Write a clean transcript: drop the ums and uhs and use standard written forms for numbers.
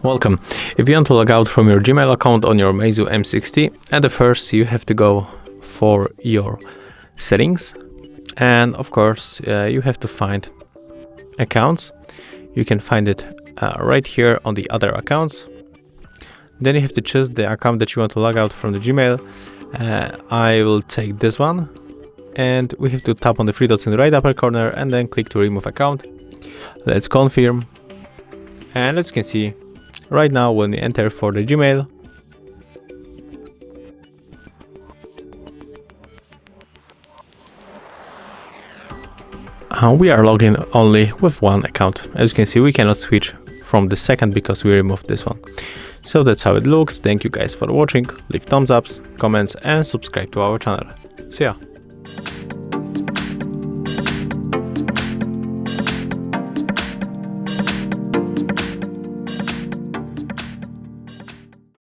Welcome. If you want to log out from your Gmail account on your MEIZU M6T, at the first you have to go for your settings, and of course you have to find accounts. You can find it right here on the other accounts. Then you have to choose the account that you want to log out from the Gmail. I will take this one, and we have to tap on the three dots in the right upper corner and then click to remove account. Let's confirm, and as you can see right now when we enter for the Gmail, we are logging only with one account. As you can see, we cannot switch from the second because we removed this one. So that's how it looks. Thank you guys for watching. Leave thumbs ups, comments and subscribe to our channel. See ya.